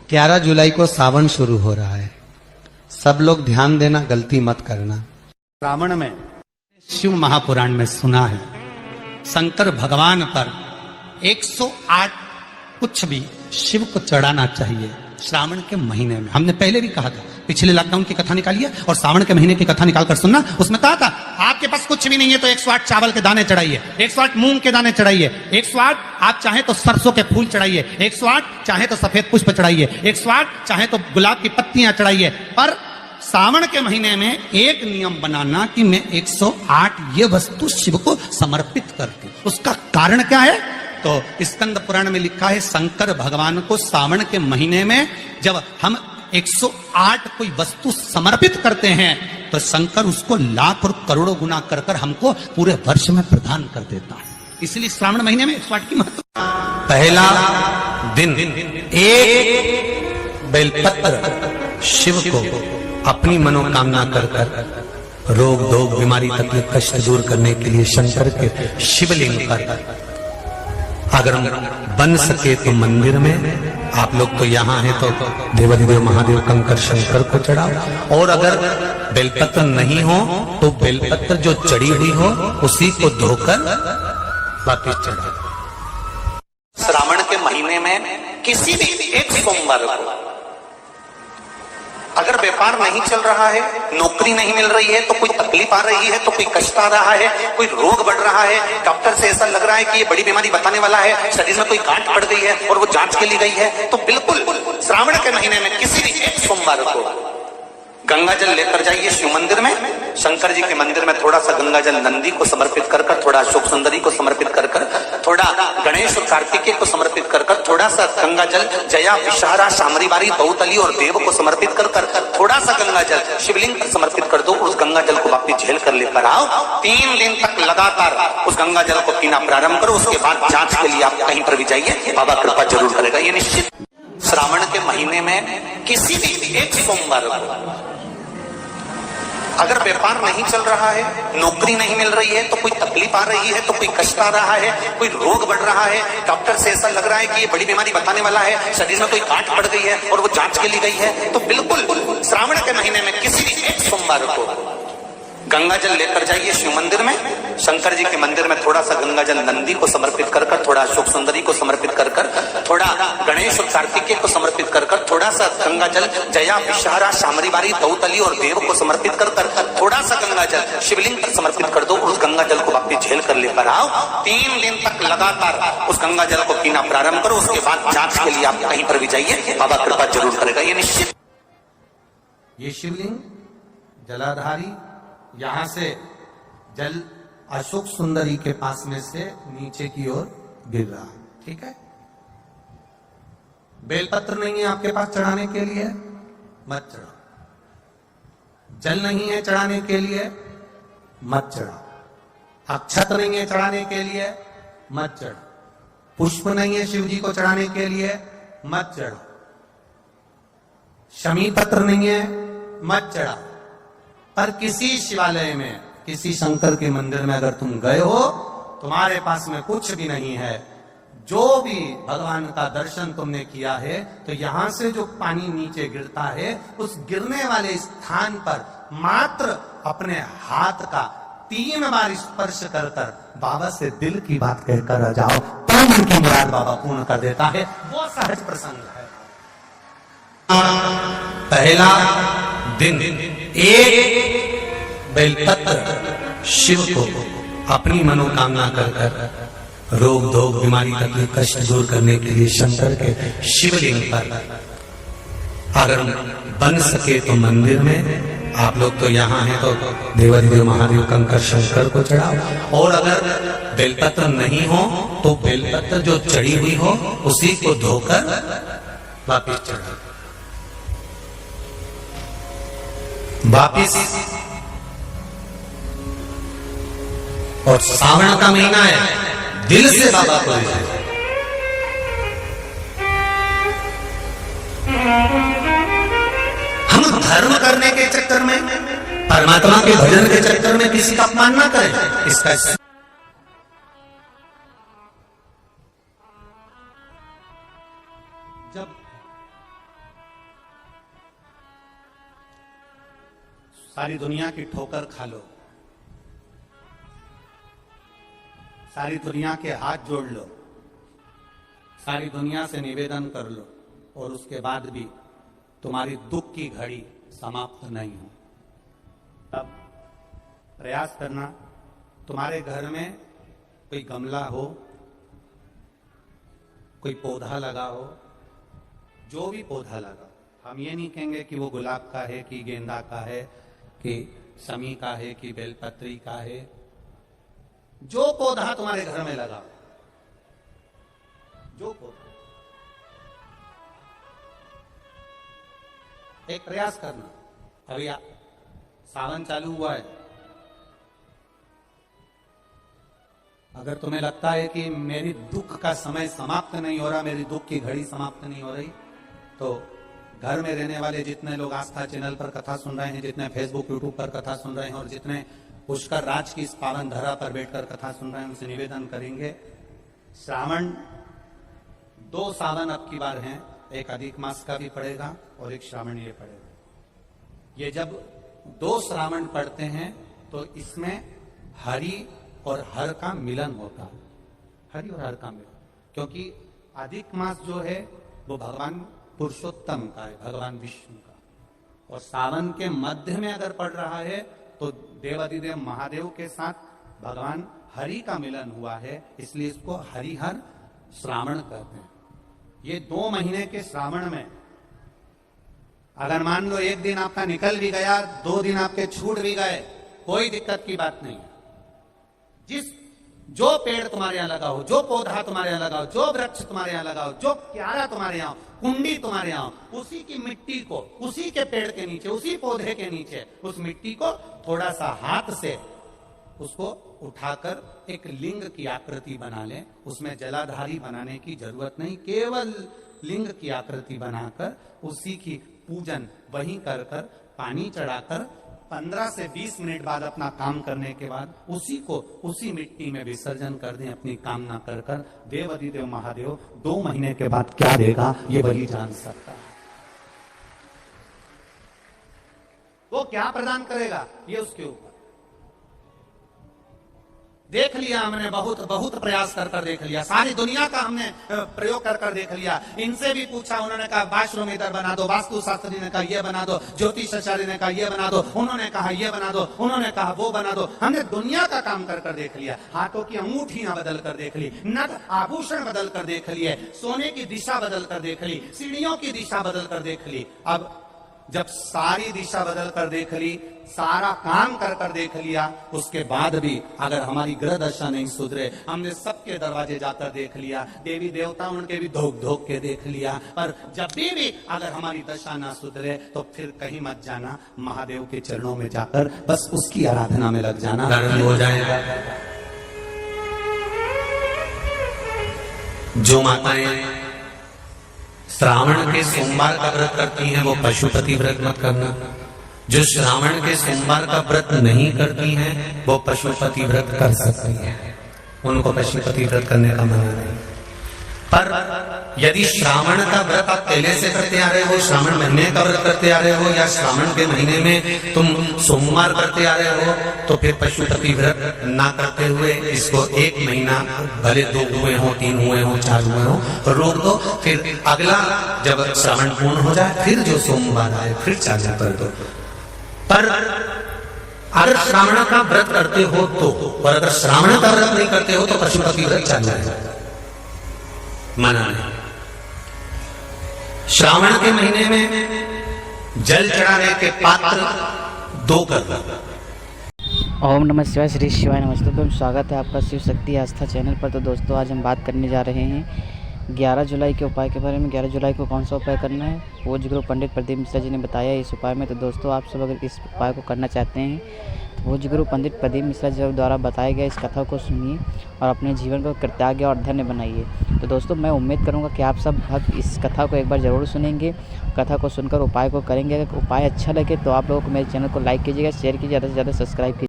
11 जुलाई को सावन शुरू हो रहा है। सब लोग ध्यान देना, गलती मत करना। रावण में शिव महापुराण में सुना है शंकर भगवान पर 108 कुछ भी शिव को चढ़ाना चाहिए श्रावण के महीने में। हमने पहले भी कहा था, पिछले लॉकडाउन की कथा निकालिए और श्रावण के महीने की कथा निकालकर सुनना। उसमें कहा था आपके पास कुछ भी नहीं है तो 108 चावल के दाने चढ़ाइए, 108 मूंग के दाने चढ़ाइए, 108 आप चाहे तो सरसों के फूल चढ़ाइए, 108 चाहे तो सफेद पुष्प चढ़ाइए, 108 चाहे तो गुलाब की पत्तियां चढ़ाइए। पर सावन के महीने में एक नियम बनाना कि मैं 108 ये वस्तु शिव को समर्पित करती। उसका कारण क्या है? तो स्कंद पुराण में लिखा है शंकर भगवान को सावन के महीने में जब हम 108 कोई वस्तु समर्पित करते हैं तो शंकर उसको लाख और करोड़ों गुना कर कर हमको पूरे वर्ष में प्रदान कर देता है। इसलिए श्रावण महीने में 108 की महत्व। पहला दिन एक बेलपत्र शिव को अपनी मनोकामना कर कर रोग दोग बीमारी तकलीफ कष्ट दूर करने के लिए शंकर के शिवलिंग पर, अगर बन सके तो मंदिर में, आप लोग तो यहाँ हैं तो देवाधिदेव महादेव कंकर शंकर को चढ़ाओ, और अगर बेलपत्र नहीं हो तो बेलपत्र जो चढ़ी हुई हो उसी को धोकर वापिस चढ़ाओ। श्रावण के महीने में किसी भी एक सोमवार को अगर व्यापार नहीं चल रहा है, नौकरी नहीं मिल रही है, तो कोई तकलीफ आ रही है, तो कोई कष्ट आ रहा है, कोई रोग बढ़ रहा है, डॉक्टर से ऐसा लग रहा है कि ये बड़ी बीमारी बताने वाला है, शरीर में कोई गांठ पड़ गई है और वो जांच के लिए गई है, तो बिल्कुल श्रावण के महीने में किसी भी एक सोमवार को गंगा जल लेकर जाइए शिव मंदिर में। शंकर जी के मंदिर में थोड़ा सा गंगा जल नंदी को समर्पित कर कर, थोड़ा अशोक सुंदरी को समर्पित कर कर, थोड़ा गणेश और कार्तिकेय को समर्पित कर कर, थोड़ा सा गंगा जल जया विषहारा शामरीबारी बहुतली और देव को समर्पित कर कर, थोड़ा सा गंगा जल शिवलिंग पर समर्पित कर दो। उस गंगा जल को वापिस झेल कर लेकर आओ। 3 दिन तक लगातार उस गंगा जल को पीना प्रारंभ करो। उसके बाद जांच के लिए आप कहीं पर भी जाइए, बाबा कृपा जरूर करेगा, ये निश्चित। श्रावण के महीने में किसी भी एक सोमवार को अगर व्यापार नहीं चल रहा है, नौकरी नहीं मिल रही है, तो कोई तकलीफ आ रही है, तो कोई कष्ट आ रहा है, कोई रोग बढ़ रहा है, डॉक्टर से ऐसा लग रहा है कि ये बड़ी बीमारी बताने वाला है, शरीर में कोई गांठ पड़ गई है और वो जांच के लिए गई है, तो बिल्कुल श्रावण के महीने में किसी भी एक सोमवार को गंगा जल लेकर जाइए शिव मंदिर में। शंकर जी के मंदिर में थोड़ा सा गंगा जल नंदी को समर्पित कर कर, थोड़ा अशोक सुंदरी को समर्पित कर कर, थोड़ा गणेश और कार्तिकेय को समर्पित कर कर, थोड़ा सा गंगा जल जया विषहारा शामरीबारी बहुतली और देव को समर्पित कर कर, थोड़ा सा गंगा जल शिवलिंग पर समर्पित कर दो। उस गंगा जल को वापिस झेल कर लेकर आओ। 3 दिन तक लगातार उस गंगा जल को पीना प्रारंभ करो। उसके बाद जांच के लिए आप कहीं पर भी जाइए, बाबा कृपा जरूर करेगा, ये निश्चित। ये शिवलिंग जलाधारी यहां से जल अशोक सुंदरी के पास में से नीचे की ओर गिर रहा है, ठीक है। बेलपत्र नहीं है आपके पास चढ़ाने के लिए, मत चढ़ाओ। जल नहीं है चढ़ाने के लिए, मत चढ़ाओ। अक्षत नहीं है चढ़ाने के लिए, मत चढ़ाओ। पुष्प नहीं है शिव जी को चढ़ाने के लिए, मत चढ़ाओ। शमी पत्र नहीं है, मत चढ़ाओ। पर किसी शिवालय में, किसी शंकर के मंदिर में अगर तुम गए हो, तुम्हारे पास में कुछ भी नहीं है, जो भी भगवान का दर्शन तुमने किया है, तो यहां से जो पानी नीचे गिरता है, उस गिरने वाले स्थान पर मात्र अपने हाथ का 3 बार स्पर्श कर कर बाबा से दिल की बात कहकर आ जाओ, तो उनकी मुराद बाबा पूर्ण कर देता है। वो सहज प्रसंग है। पहला दिन एक बेलपत्र शिव को अपनी मनोकामना कर कर रोग दोग बीमारी तकलीफ कष्ट दूर करने के लिए शंकर के शिवलिंग पर, अगर बन सके तो मंदिर में, आप लोग तो यहाँ हैं तो देवाधिदेव महादेव कंकर शंकर को चढ़ाओ, और अगर बेलपत्र नहीं हो तो बेलपत्र जो चढ़ी हुई हो उसी को धोकर वापिस चढ़ाओ। वापिस। और सावन का महीना है, दिल से बाबा को हम धर्म करने के चक्कर में, परमात्मा के भजन के चक्कर में किसी का अपमान ना करें। इसका जब सारी दुनिया की ठोकर खा लो, सारी दुनिया के हाथ जोड़ लो, सारी दुनिया से निवेदन कर लो, और उसके बाद भी तुम्हारी दुख की घड़ी समाप्त नहीं हो, तब प्रयास करना। तुम्हारे घर में कोई गमला हो, कोई पौधा लगा हो, जो भी पौधा लगा, हम ये नहीं कहेंगे कि वो गुलाब का है, कि गेंदा का है, कि शमी का है, कि बेलपत्री का है, जो पौधा तुम्हारे घर में लगा, जो पौधा, एक प्रयास करना। अभी सावन चालू हुआ है, अगर तुम्हें लगता है कि मेरी दुख का समय समाप्त नहीं हो रहा, मेरी दुख की घड़ी समाप्त नहीं हो रही, तो घर में रहने वाले जितने लोग आस्था चैनल पर कथा सुन रहे हैं, जितने फेसबुक यूट्यूब पर कथा सुन रहे हैं, और जितने पुष्कर राज की इस पावन धरा पर बैठकर कथा सुन रहे हैं, उनसे निवेदन करेंगे, श्रावण 2 सावन अब की बार हैं, एक अधिक मास का भी पड़ेगा और एक श्रावण ये पड़ेगा। ये जब 2 श्रावण पड़ते हैं तो इसमें हरि और हर का मिलन होता है, हरि और हर का मिलन, क्योंकि अधिक मास जो है वो भगवान पुरुषोत्तम का है, भगवान विष्णु का, और सावन के मध्य में अगर पड़ रहा है तो देवाधिदेव महादेव के साथ भगवान हरि का मिलन हुआ है, इसलिए इसको हरिहर श्रावण कहते हैं। ये 2 महीने के श्रावण में अगर मान लो एक दिन आपका निकल भी गया, 2 दिन आपके छूट भी गए, कोई दिक्कत की बात नहीं। जो पेड़ तुम्हारे यहां लगा हो, जो पौधा तुम्हारे यहां लगा हो, जो वृक्ष तुम्हारे यहां लगा हो, जो क्यारा तुम्हारे यहां, कुंडी तुम्हारे यहां, उसी की मिट्टी को, उसी के पेड़ के नीचे, उसी पौधे के नीचे, उस मिट्टी को थोड़ा सा हाथ से उसको उठाकर एक लिंग की आकृति बना ले। उसमें जलाधारी बनाने की जरूरत नहीं, केवल लिंग की आकृति बनाकर उसी की पूजन वहीं कर कर पानी चढ़ाकर 15 से 20 मिनट बाद अपना काम करने के बाद उसी को उसी मिट्टी में विसर्जन कर दें, अपनी कामना कर कर। देवाधिदेव महादेव 2 महीने के बाद क्या देगा ये वही जान सकता है। वो क्या प्रदान करेगा ये उसके ऊपर। देख लिया हमने, बहुत प्रयास कर कर देख लिया, सारी दुनिया का हमने प्रयोग कर कर देख लिया। इनसे भी पूछा, उन्होंने कहा वाशरूम इधर बना दो, वास्तु शास्त्री ने कहा ये बना दो, ज्योतिषाचार्य ने कहा ये बना दो, उन्होंने कहा ये बना दो, उन्होंने कहा वो बना दो। हमने दुनिया का काम कर कर देख लिया, हाथों की अंगूठियां बदल कर देख ली, नथ आभूषण बदल कर देख लिए, सोने की दिशा बदल कर देख ली, सीढ़ियों की दिशा बदल कर देख ली। अब जब सारी दिशा बदल कर देख ली, सारा काम कर कर देख लिया, उसके बाद भी अगर हमारी ग्रह दशा नहीं सुधरे, हमने सबके दरवाजे जाकर देख लिया, देवी देवता उनके भी धोख धोख के देख लिया, पर जब भी अगर हमारी दशा ना सुधरे तो फिर कहीं मत जाना, महादेव के चरणों में जाकर बस उसकी आराधना में लग जाना, हो जाएगा। जो माताएं श्रावण के सोमवार का व्रत करती हैं वो पशुपति व्रत मत करना। जो श्रावण के सोमवार का व्रत नहीं करती हैं वो पशुपति व्रत कर सकती हैं, उनको पशुपति व्रत करने का मना नहीं। पर यदि श्रावण का व्रत आप पहले से करते आ रहे हो, श्रावण महीने का व्रत करते आ रहे हो, या श्रावण के महीने में तुम सोमवार करते आ रहे हो, तो फिर पशुपति व्रत ना करते हुए इसको 1 महीना, भले 2 हुए हो, 3 हुए हो, 4 हुए हो, तो रोक दो। फिर अगला जब श्रावण पूर्ण हो जाए फिर जो सोमवार आए फिर चालू कर दो। पर अगर श्रावण का व्रत करते हो तो, और अगर श्रावण का व्रत नहीं करते हो तो पशुपति व्रत चालू है, मना नहीं। श्रावण के महीने में जल चढ़ाने के पात्र 2 कर दो। ओम नमः शिवाय, श्री शिवाय नमस्ते। तो स्वागत है आपका शिव शक्ति आस्था चैनल पर। तो दोस्तों आज हम बात करने जा रहे हैं 11 जुलाई के उपाय के बारे में। 11 जुलाई को कौन सा उपाय करना है, पूज्य गुरु पंडित प्रदीप मिश्रा जी ने बताया इस उपाय में। तो दोस्तों आप सब अगर इस उपाय को करना चाहते हैं तो पूज्य गुरु पंडित प्रदीप मिश्रा जी द्वारा बताए गए इस कथा को सुनिए और अपने जीवन को कृतज्ञ और धन्य बनाइए। तो दोस्तों मैं उम्मीद करूंगा कि आप सब भक्त इस कथा को एक बार ज़रूर सुनेंगे, कथा को सुनकर उपाय को करेंगे। अगर उपाय अच्छा लगे तो आप लोगों को मेरे चैनल को लाइक कीजिएगा, शेयर कीजिए, ज़्यादा से ज़्यादा सब्सक्राइब कीजिए।